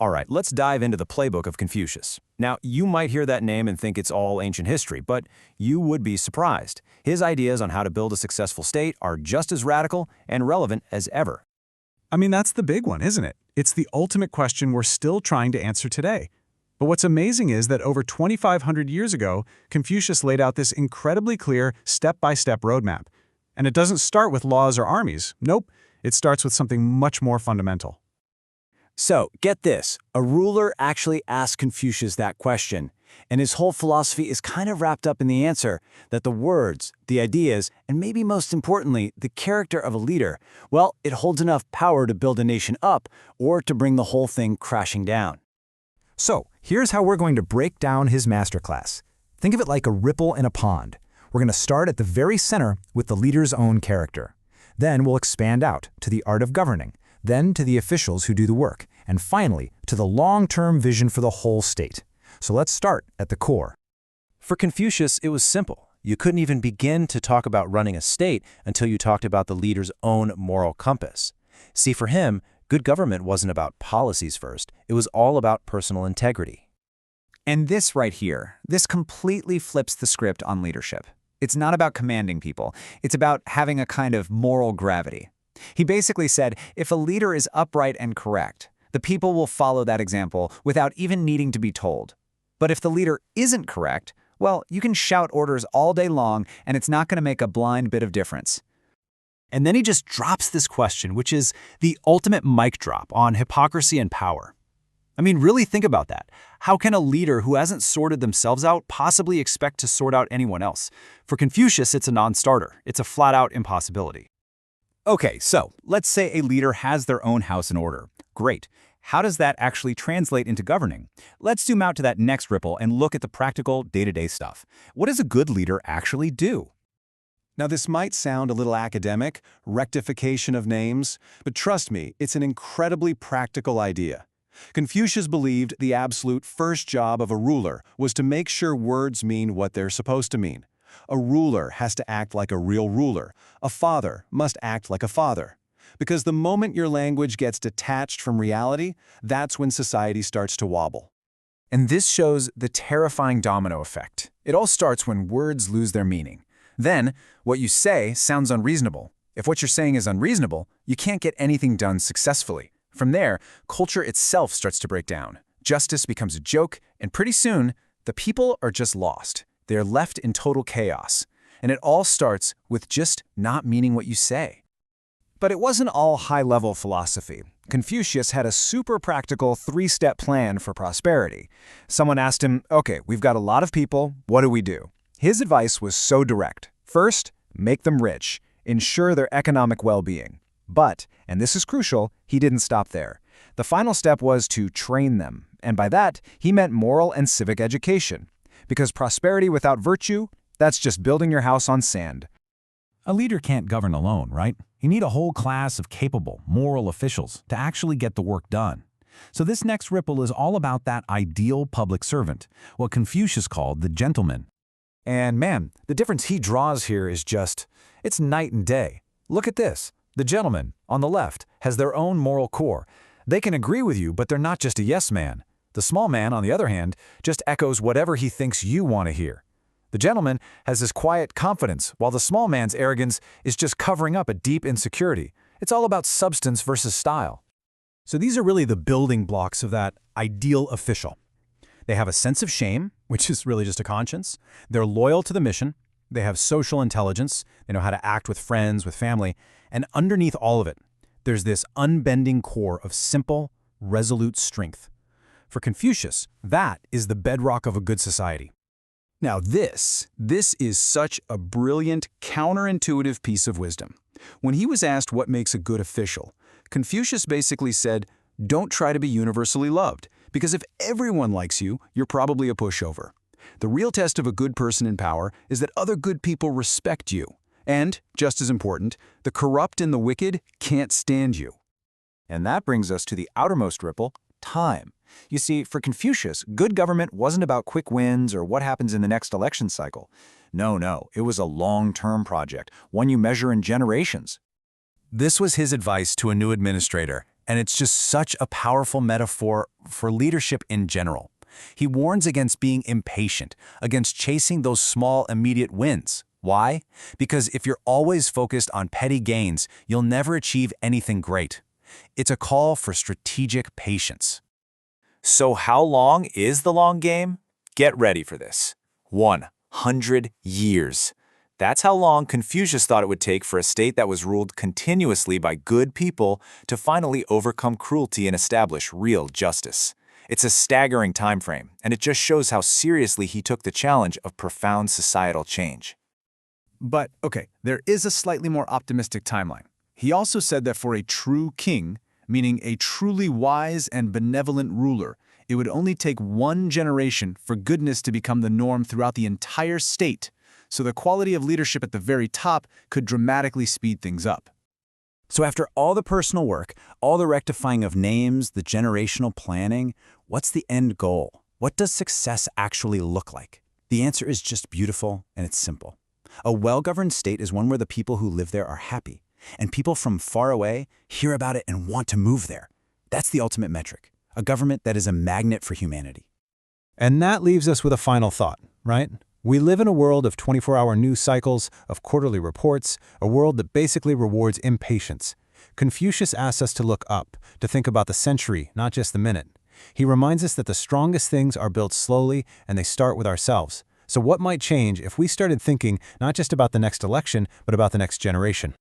All right, let's dive into the playbook of Confucius. Now, you might hear that name and think it's all ancient history, but you would be surprised. His ideas on how to build a successful state are just as radical and relevant as ever. I mean, that's the big one, isn't it? It's the ultimate question we're still trying to answer today. But what's amazing is that over 2,500 years ago, Confucius laid out this incredibly clear step-by-step roadmap. And it doesn't start with laws or armies. Nope, it starts with something much more fundamental. So, get this, a ruler actually asked Confucius that question, and his whole philosophy is kind of wrapped up in the answer that the words, the ideas, and maybe most importantly, the character of a leader, well, it holds enough power to build a nation up or to bring the whole thing crashing down. So, here's how we're going to break down his masterclass. Think of it like a ripple in a pond. We're going to start at the very center with the leader's own character. Then we'll expand out to the art of governing, then to the officials who do the work, and finally to the long-term vision for the whole state. So let's start at the core. For Confucius, it was simple. You couldn't even begin to talk about running a state until you talked about the leader's own moral compass. See, for him, good government wasn't about policies first. It was all about personal integrity. And this right here, this completely flips the script on leadership. It's not about commanding people. It's about having a kind of moral gravity. He basically said, if a leader is upright and correct, the people will follow that example without even needing to be told. But if the leader isn't correct, well, you can shout orders all day long and it's not going to make a blind bit of difference. And then he just drops this question, which is the ultimate mic drop on hypocrisy and power. I mean, really think about that. How can a leader who hasn't sorted themselves out possibly expect to sort out anyone else? For Confucius, it's a non-starter. It's a flat-out impossibility. Okay, so let's say a leader has their own house in order. Great. How does that actually translate into governing? Let's zoom out to that next ripple and look at the practical day-to-day stuff. What does a good leader actually do? Now, this might sound a little academic, rectification of names, but trust me, it's an incredibly practical idea. Confucius believed the absolute first job of a ruler was to make sure words mean what they're supposed to mean. A ruler has to act like a real ruler. A father must act like a father. Because the moment your language gets detached from reality, that's when society starts to wobble. And this shows the terrifying domino effect. It all starts when words lose their meaning. Then, what you say sounds unreasonable. If what you're saying is unreasonable, you can't get anything done successfully. From there, culture itself starts to break down. Justice becomes a joke, and pretty soon, the people are just lost. They're left in total chaos. And it all starts with just not meaning what you say. But it wasn't all high-level philosophy. Confucius had a super practical three-step plan for prosperity. Someone asked him, okay, we've got a lot of people, what do we do? His advice was so direct. First, make them rich. Ensure their economic well-being. But, and this is crucial, he didn't stop there. The final step was to train them. And by that, he meant moral and civic education. Because prosperity without virtue, that's just building your house on sand. A leader can't govern alone, right? You need a whole class of capable, moral officials to actually get the work done. So this next ripple is all about that ideal public servant, what Confucius called the gentleman. And man, the difference he draws here is it's night and day. Look at this. The gentleman, on the left, has their own moral core. They can agree with you, but they're not just a yes man. The small man, on the other hand, just echoes whatever he thinks you want to hear. The gentleman has this quiet confidence, while the small man's arrogance is just covering up a deep insecurity. It's all about substance versus style. So these are really the building blocks of that ideal official. They have a sense of shame, which is really just a conscience. They're loyal to the mission. They have social intelligence. They know how to act with friends, with family. And underneath all of it, there's this unbending core of simple, resolute strength. For Confucius, that is the bedrock of a good society. Now this is such a brilliant, counterintuitive piece of wisdom. When he was asked what makes a good official, Confucius basically said, don't try to be universally loved, because if everyone likes you, you're probably a pushover. The real test of a good person in power is that other good people respect you. And, just as important, the corrupt and the wicked can't stand you. And that brings us to the outermost ripple, time. You see, for Confucius, good government wasn't about quick wins or what happens in the next election cycle. No, it was a long-term project, one you measure in generations. This was his advice to a new administrator. And it's just such a powerful metaphor for leadership in general. He warns against being impatient, against chasing those small, immediate wins. Why? Because if you're always focused on petty gains, you'll never achieve anything great. It's a call for strategic patience. So how long is the long game? Get ready for this. 100 years. That's how long Confucius thought it would take for a state that was ruled continuously by good people to finally overcome cruelty and establish real justice. It's a staggering time frame, and it just shows how seriously he took the challenge of profound societal change. But, okay, there is a slightly more optimistic timeline. He also said that for a true king, meaning a truly wise and benevolent ruler, it would only take one generation for goodness to become the norm throughout the entire state, so the quality of leadership at the very top could dramatically speed things up. So after all the personal work, all the rectifying of names, the generational planning, what's the end goal? What does success actually look like? The answer is just beautiful and it's simple. A well-governed state is one where the people who live there are happy, and people from far away hear about it and want to move there. That's the ultimate metric, a government that is a magnet for humanity. And that leaves us with a final thought, right? We live in a world of 24-hour news cycles, of quarterly reports, a world that basically rewards impatience. Confucius asks us to look up, to think about the century, not just the minute. He reminds us that the strongest things are built slowly and they start with ourselves. So what might change if we started thinking not just about the next election, but about the next generation?